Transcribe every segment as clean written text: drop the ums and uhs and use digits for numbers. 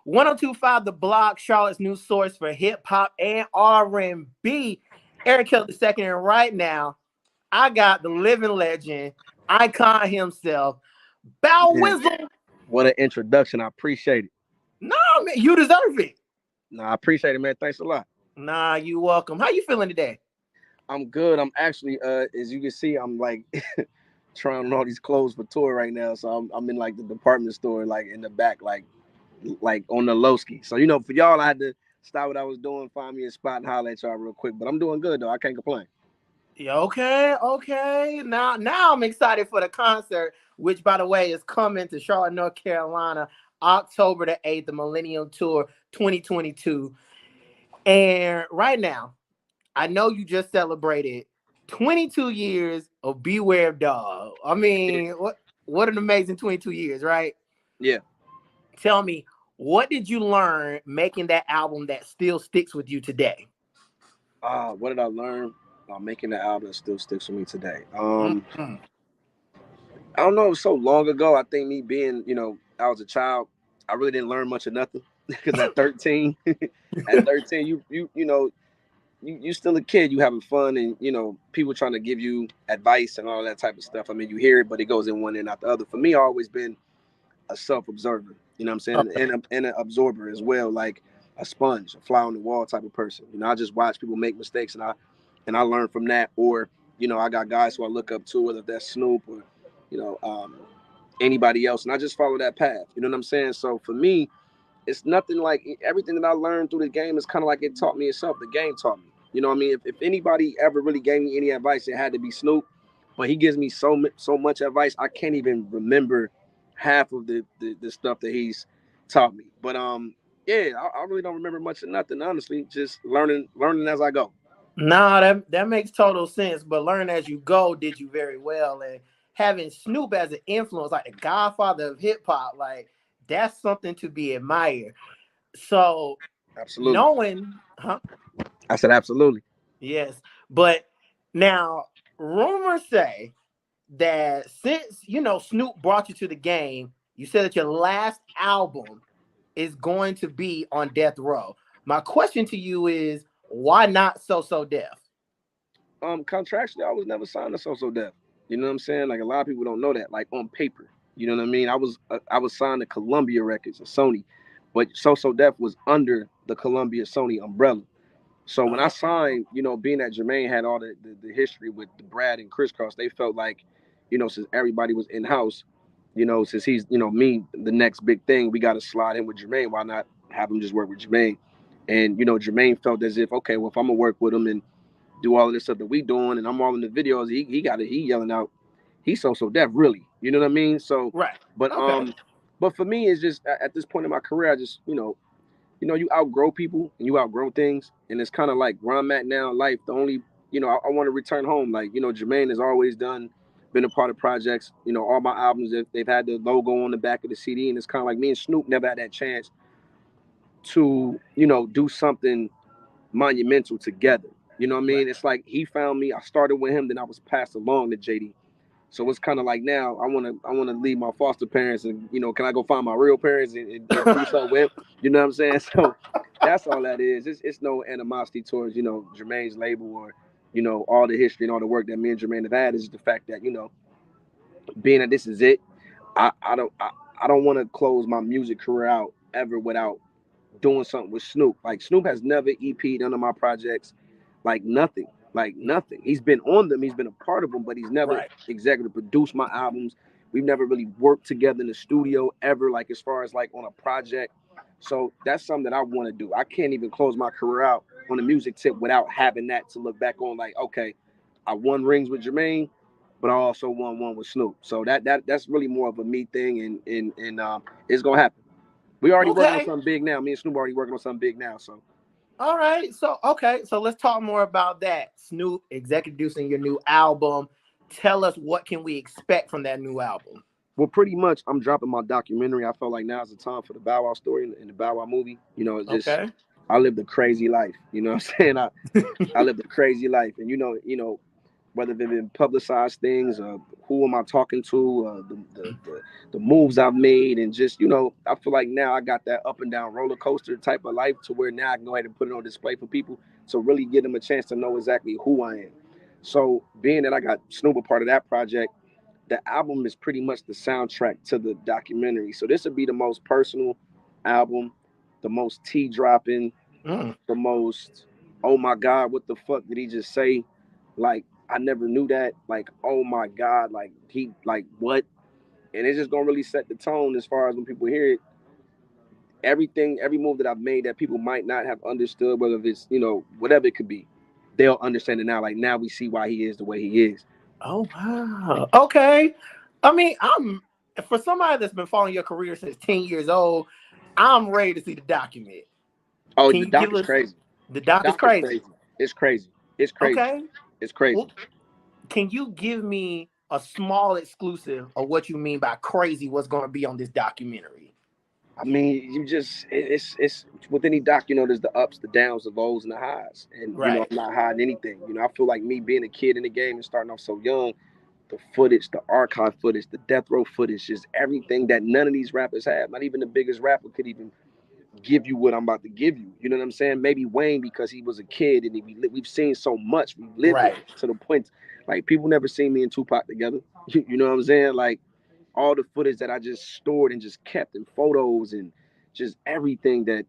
1025 The Block, Charlotte's new source for hip hop and R&B. Eric Hill II, and right now, I got the living legend, icon himself, Bow Man, Wizzle. what an introduction. I appreciate it. No, man, you deserve it. No, I appreciate it, man. Thanks a lot. Nah, you welcome. How you feeling today? I'm good. I'm actually, as you can see, I'm like trying on all these clothes for tour right now. So I'm in like the department store, like in the back, like on the low ski. So for y'all, I had to stop what I was doing, find me a spot, and holler at y'all real quick. But I'm doing good though. I can't complain. Yeah, okay, okay. Now I'm excited for the concert, which by the way is coming to Charlotte, North Carolina, October the 8th, the Millennium Tour 2022. And right now, I know you just celebrated 22 years of Beware of Dog. I mean, what an amazing 22 years, right? Yeah. Tell me, what did you learn making that album that still sticks with you today? What did I learn about making the album that still sticks with me today? Mm-hmm. I don't know. It was so long ago. I think me being, I was a child. I really didn't learn much of nothing because at 13, at 13, you still a kid. You having fun, and people trying to give you advice and all that type of stuff. I mean, you hear it, but it goes in one ear, not the other. For me, I always been a self-observer. You know what I'm saying, Okay. and an absorber as well, like a sponge, a fly on the wall type of person. I just watch people make mistakes, and I learn from that. Or I got guys who I look up to, whether that's Snoop or you know um, anybody else, and I just follow that path. You know what I'm saying? So for me, it's nothing like everything that I learned through the game is kind of like it taught me itself. The game taught me. You know what I mean? If anybody ever really gave me any advice, it had to be Snoop. But he gives me so much advice, I can't even remember half of the stuff that he's taught me. But yeah, I really don't remember much of nothing. Honestly, just learning as I go. Nah, that makes total sense. But learn as you go did you very well. And having Snoop as an influence, like the godfather of hip hop, like that's something to be admired. So Absolutely. knowing, huh? I said absolutely. Yes. But now rumors say that since Snoop brought you to the game, you said that your last album is going to be on Death Row. My question to you is why not So Def? Contractually, I was never signed to So Def. You know what I'm saying? Like a lot of people don't know that. Like on paper, you know what I mean? I was signed to Columbia Records and Sony, but So Def was under the Columbia Sony umbrella. So when I Uh-huh. signed, being that Jermaine had all the history with the Brad and Crisscross, they felt like, since everybody was in house, since he's me the next big thing, we got to slide in with Jermaine. Why not have him just work with Jermaine? And Jermaine felt as if, okay, well, if I'm gonna work with him and do all of this stuff that we doing, and I'm all in the videos. He yelling out, he's so deaf, really. You know what I mean? So, Right. but Okay. but for me, it's just at this point in my career, I just you outgrow people and you outgrow things, and it's kind of like where I'm at now in life. The only I want to return home. Like Jermaine has always been a part of projects. All my albums they've had the logo on the back of the CD, and it's kind of like me and Snoop never had that chance to do something monumental together. You know what I Right. mean? It's like he found me. I started with him, then I was passed along to JD. So it's kind of like now I wanna leave my foster parents and can I go find my real parents and do something with them? You know what I'm saying? So that's all that is. It's no animosity towards Jermaine's label or all the history and all the work that me and Jermaine have had. Is the fact that being that this is it, I don't want to close my music career out ever without doing something with Snoop. Like Snoop has never EP'd none of my projects, like nothing, like nothing. He's been on them, he's been a part of them, but he's never Right. executive produced my albums. We've never really worked together in the studio ever, like as far as like on a project. So that's something that I want to do. I can't even close my career out on the music tip without having that to look back on. Like, okay, I won rings with Jermaine, but I also won one with Snoop. So that's really more of a me thing, and it's gonna happen. We already working on Okay. something big now. Me and Snoop already working on something big now. So, All right. So okay. So let's talk more about that. Snoop executive producing your new album. Tell us what can we expect from that new album. well, pretty much, I'm dropping my documentary. I felt like now's the time for the Bow Wow story and the Bow Wow movie. It's just Okay. I lived a crazy life. You know what I'm saying? I lived a crazy life, and whether they've been publicized things or who am I talking to, the moves I've made, and just I feel like now I got that up and down roller coaster type of life to where now I can go ahead and put it on display for people to really give them a chance to know exactly who I am. So being that I got Snoop a part of that project, the album is pretty much the soundtrack to the documentary. So this would be the most personal album, the most tea dropping, Mm. the most, oh my God, what the fuck did he just say? Like, I never knew that. Like, oh my God, like he like what? And it's just gonna really set the tone as far as when people hear it. Everything, every move that I've made that people might not have understood, whether it's, whatever it could be, they'll understand it now. Like now we see why he is the way he is. Oh wow. Okay. I mean, I'm for somebody that's been following your career since 10 years old, I'm ready to see the document. Oh, Can the you give doc is us crazy. the The doc is doc is crazy. crazy. It's crazy. It's crazy. Okay. It's crazy. Well, can you give me a small exclusive of what you mean by crazy? What's going to be on this documentary? I mean, you just it's with any doc, there's the ups, the downs, the lows, and the highs. And Right. I'm not hiding anything. I feel like me being a kid in the game and starting off so young, the footage, the archive footage, the death row footage, just everything that none of these rappers have. Not even the biggest rapper could even give you what I'm about to give you. You know what I'm saying? Maybe Wayne because he was a kid and we've seen so much, we lived it Right. to the point like people never seen me and Tupac together. You know what I'm saying? Like all the footage that I just stored and just kept and photos and just everything that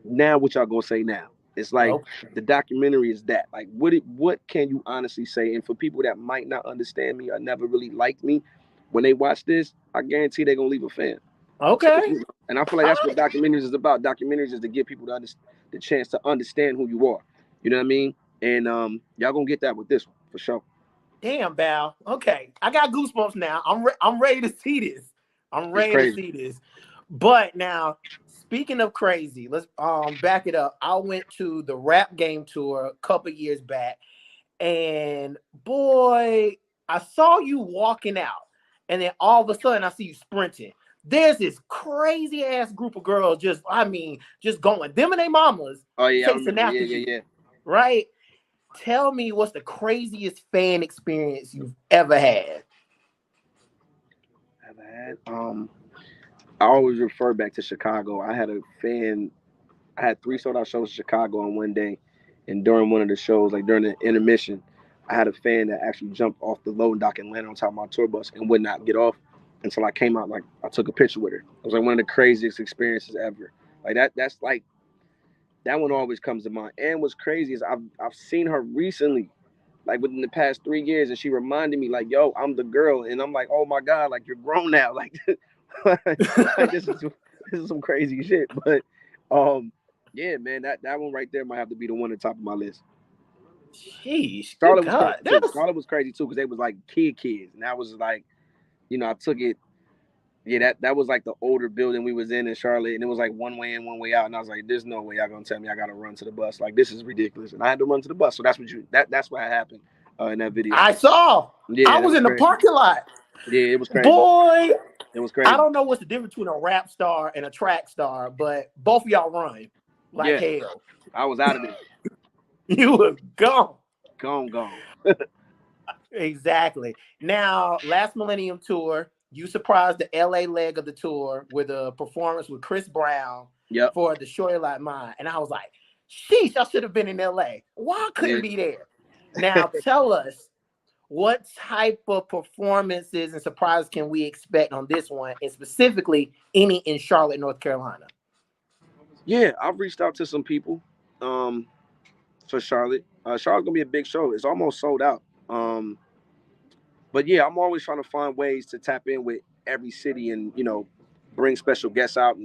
now what y'all gonna say now? It's like Okay. the documentary is that. Like what can you honestly say? And for people that might not understand me or never really like me, when they watch this, I guarantee they're gonna leave a fan. So, Okay. and I feel like All that's what right. documentaries is about. Documentaries is to give people the chance to understand who you are. You know what I mean? And y'all gonna get that with this one for sure. Damn, Val. Okay. I got goosebumps now. I'm ready to see this. I'm It's ready to crazy. see this. But now, speaking of crazy, let's back it up. I went to the Rap Game Tour a couple years back, and boy, I saw you walking out, and then all of a sudden I see you sprinting. There's this crazy ass group of girls just, I mean, just going, them and their mamas Oh yeah, I chasing remember. Yeah, after yeah, you, yeah. right? Tell me what's the craziest fan experience you've ever had? I've had I always refer back to Chicago. I had a fan. I had three sold out shows in Chicago on one day, and during one of the shows, like during the intermission, I had a fan that actually jumped off the loading dock and landed on top of my tour bus and would not get off until I came out. Like I took a picture with her. It was like one of the craziest experiences ever. Like that. That's like that one always comes to mind. And what's crazy is I've seen her recently, like within the past 3 years, and she reminded me like, "Yo, I'm the girl," and I'm like, "Oh my god, like you're grown now." Like, like this is some crazy shit. But yeah, man, that one right there might have to be the one at the top of my list. Sheesh, good Charlotte was crazy God. too. That's Charlotte was crazy too because they was like kids, and that was like, I took it. Yeah, that was like the older building we was in Charlotte, and it was like one way in, one way out, and I was like, "There's no way y'all gonna tell me I gotta run to the bus. Like this is ridiculous." And I had to run to the bus. So that's what happened in that video. I saw. I Yeah, that was was in the crazy. parking lot. Yeah, it was crazy. Boy, It was I crazy. don't know what's the difference between a rap star and a track star, but both of y'all run like Yeah, hell. I was out of there. You were gone. Gone. Exactly. Now, last Millennium Tour, you surprised the LA leg of the tour with a performance with Chris Brown Yep. for the Shorty Like Mine. And I was like, sheesh, I should have been in LA. Why I couldn't Yeah. be there? Now, tell us, what type of performances and surprises can we expect on this one, and specifically any in Charlotte, North Carolina? Yeah, I've reached out to some people for Charlotte. Charlotte's gonna be a big show. It's almost sold out. But yeah, I'm always trying to find ways to tap in with every city and bring special guests out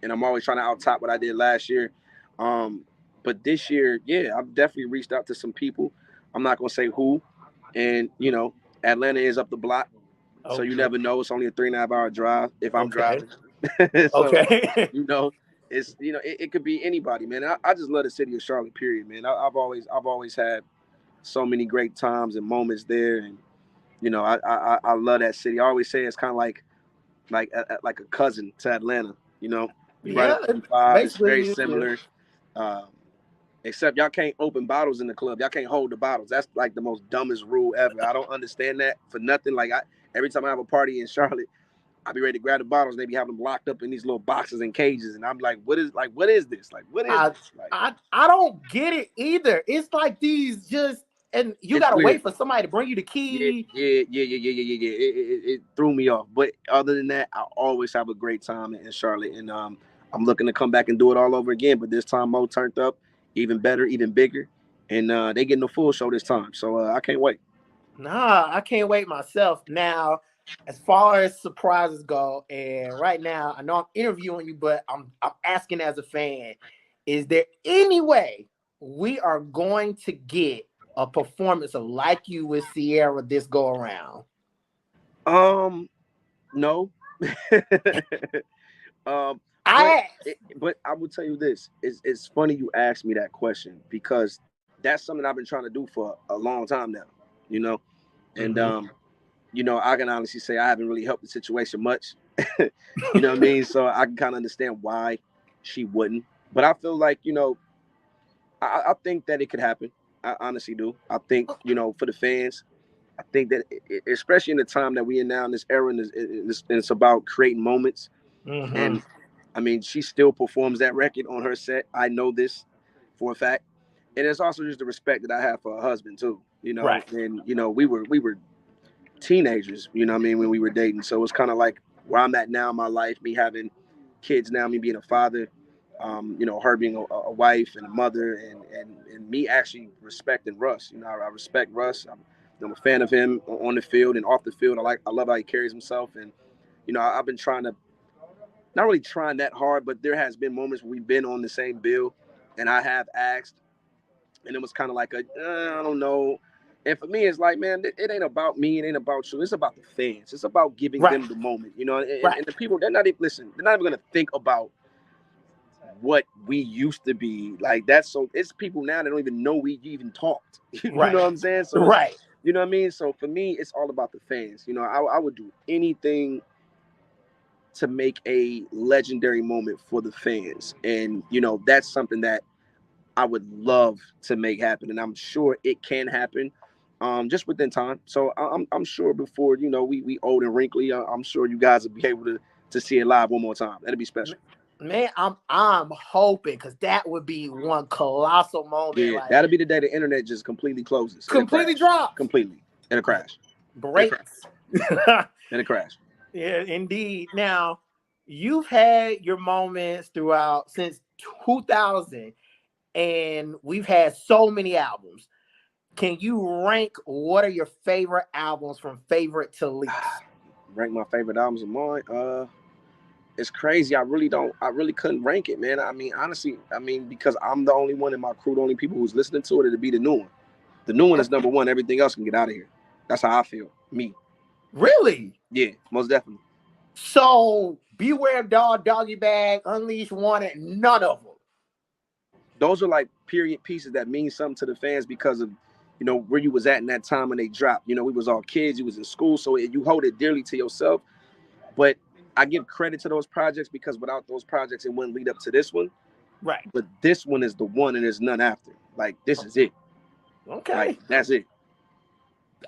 and I'm always trying to out top what I did last year. Um, but this year, yeah, I've definitely reached out to some people. I'm not gonna say who, and Atlanta is up the block, so you Okay. never know. It's only a 3.5 hour drive if I'm Okay. driving. So Okay. you know, it's it could be anybody, man. I just love the city of Charlotte. Period, man. I've always had so many great times and moments there, and I love that city. I always say it's kind of like a cousin to Atlanta. You right Yeah, up 35. It's very basically, yeah. similar. Um, Except y'all can't open bottles in the club. Y'all can't hold the bottles. That's like the most dumbest rule ever. I don't understand that for nothing. Like every time I have a party in Charlotte, I be ready to grab the bottles. They be having them locked up in these little boxes and cages, and I'm like, what is this? Like, what is I this? Like, I don't get it either. It's like these just, and you it's gotta weird. wait for somebody to bring you the Yeah, key. yeah. It threw me off. But other than that, I always have a great time in Charlotte, and I'm looking to come back and do it all over again. But this time, Mo turned up, even better, even bigger, and they getting a full show this time. So I can't wait. Nah, I can't wait myself. Now, as far as surprises go, and right now, I know I'm interviewing you, but I'm asking as a fan, is there any way we are going to get a performance of Like You with Ciara this go around? No. um, but I asked. but I will tell you this: it's funny you asked me that question because that's something I've been trying to do for a long time now. You know, and Mhm. I can honestly say I haven't really helped the situation much. You know what I mean? So I can kind of understand why she wouldn't. But I feel like I think that it could happen. I honestly do. I think for the fans, I think that especially in the time that we in now in this era, and it's about creating moments. Mhm. And I mean, she still performs that record on her set. I know this for a fact. And it's also just the respect that I have for her husband too. Right. And we were teenagers, what I mean, when we were dating. So it's kind of like where I'm at now in my life, me having kids now, me being a father, her being a wife and a mother, and me actually respecting Russ. I respect Russ. I'm a fan of him on the field and off the field. I love how he carries himself, and I've been trying to, not really trying that hard, but there has been moments where we've been on the same bill, and I have asked, and it was kind of like I don't know. And for me, it's like, man, it ain't about me. It ain't about you. It's about the fans. It's about giving Right. them the moment, Right. and the people, they're not even, listen, they're not even going to think about what we used to be like. That's so, it's people now that don't even know we even talked. You know Right. what I'm saying? So it's, Right. you know what I mean? So for me, it's all about the fans. I would do anything to make a legendary moment for the fans. And, that's something that I would love to make happen. And I'm sure it can happen just within time. So I'm sure before, we old and wrinkly, I'm sure you guys will be able to see it live one more time. That'd be special. Man, I'm hoping, because that would be one colossal moment. Yeah, Like, that'll be the day the internet just completely closes. It'll completely crash. dropped. Completely. It'll crash. It'll crash. Breaks. It'll crash. Yeah, indeed. Now, you've had your moments throughout since 2000, and we've had so many albums. Can you rank what are your favorite albums from favorite to least? Rank my favorite albums of mine. It's crazy. I really couldn't rank it, man. I mean, honestly, because I'm the only one in my crew, the only people who's listening to it, it'd be the new one. The new one is number one. Everything else can get out of here. That's how I feel. Me. Really? Yeah, most definitely. So, Beware of Dog, Doggy Bag, Unleash Wanted, none of them. Those are like period pieces that mean something to the fans because of where you was at in that time when they dropped. We was all kids. You was in school, so you hold it dearly to yourself. But I give credit to those projects because without those projects, it wouldn't lead up to this one. Right. But this one is the one, and there's none after. Like, this is it. Like, Okay. that's it.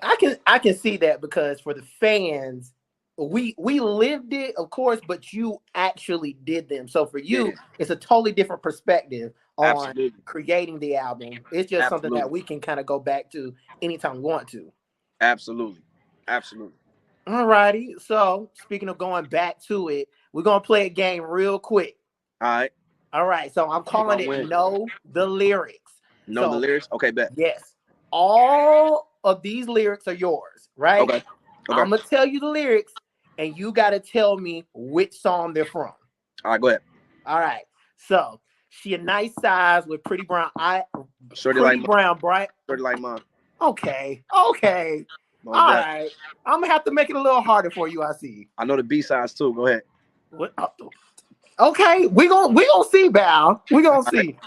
I can see that, because for the fans, we lived it, of course, but you actually did them. So for Yeah, you, it's a totally different perspective on absolutely, creating the album. It's just something that absolutely, we can kind of go back to anytime we want to. absolutely, absolutely. All righty. So speaking of going back to it, we're gonna play a game real quick. All right, All right. So I'm hope calling I it win. Know the Lyrics. Know the So lyrics? Okay, bet. yes, all of these lyrics are yours, right? Okay, okay. I'm gonna tell you the lyrics, and you gotta tell me which song they're from. All right, go ahead. All right. So she a nice size with pretty brown eye, Shorty like pretty mine. brown, bright. Shorty like mine. Okay. Okay. Most All definitely. right. I'm gonna have to make it a little harder for you. I see. I know the B sides too. Go ahead. What? Okay. We gonna see, Val. We gonna All right. see.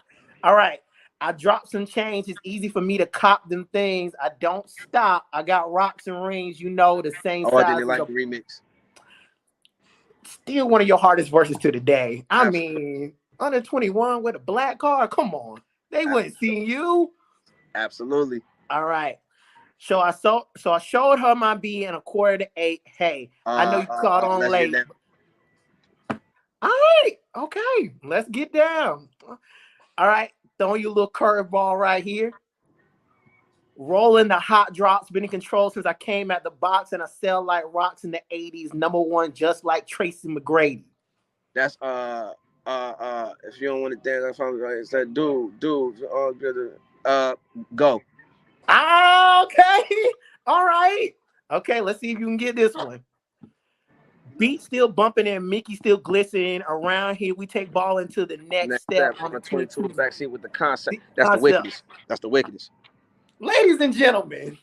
All right. I dropped some change. It's easy for me to cop them things. I don't stop. I got rocks and rings, the same Oh, I didn't size as like a, the remix. still one of your hardest verses to the day. I Absolutely. mean, under 21 with a black card. Come on. They wouldn't see you. Absolutely. All right. So I showed her my B in 7:45. Hey, I know you caught on Let's get late. that. All right. Okay. Let's get down. All right. Throwing you a little curveball right here. Rolling the hot drops, been in control since I came at the box, and I sell like rocks in the 80s. #1, just like Tracy McGrady. That's if you don't want to dance, that's fine. It's that dude, all good. Go. Okay. All right. Okay, let's see if you can get this one. Beat still bumping and Mickey still glistening. Around here, we take ball into the next Next step step on on the a 22 22 backseat with the concept. That's the concept. wickedest. That's the wickedest. Ladies and gentlemen,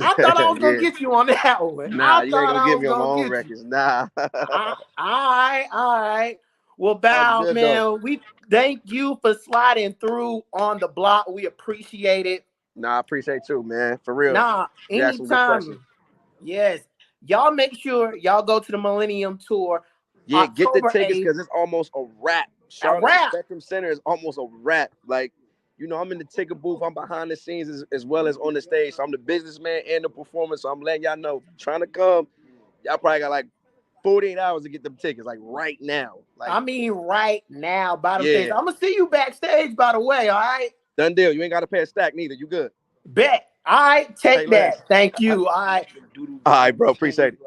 I thought I was gonna Yeah. get you on that one. Nah, I you ain't thought gonna I get was me on my gonna own get you. records. Nah. All right. Well, Sounds Bow, good though. man, we thank you for sliding through on the block. We appreciate it. Nah, I appreciate you, man. For real. Nah, You asked some good questions. anytime. Yes. Y'all make sure y'all go to the Millennium Tour Yeah, get the October tickets 8th. because it's almost a wrap. A Charlotte wrap. Spectrum Center is almost a wrap. Like, I'm in the ticket booth. I'm behind the scenes as well as on the stage. So I'm the businessman and the performer. So I'm letting y'all know, trying to come, y'all probably got like 48 hours to get them tickets, like right now. Like, I mean, right now, bottom things. yeah, I'm gonna see you backstage, by the way. All right. done deal. You ain't got to pay a stack neither. You good. Bet. All right, Say take less. that. Thank you. All right. All right, bro. Appreciate it.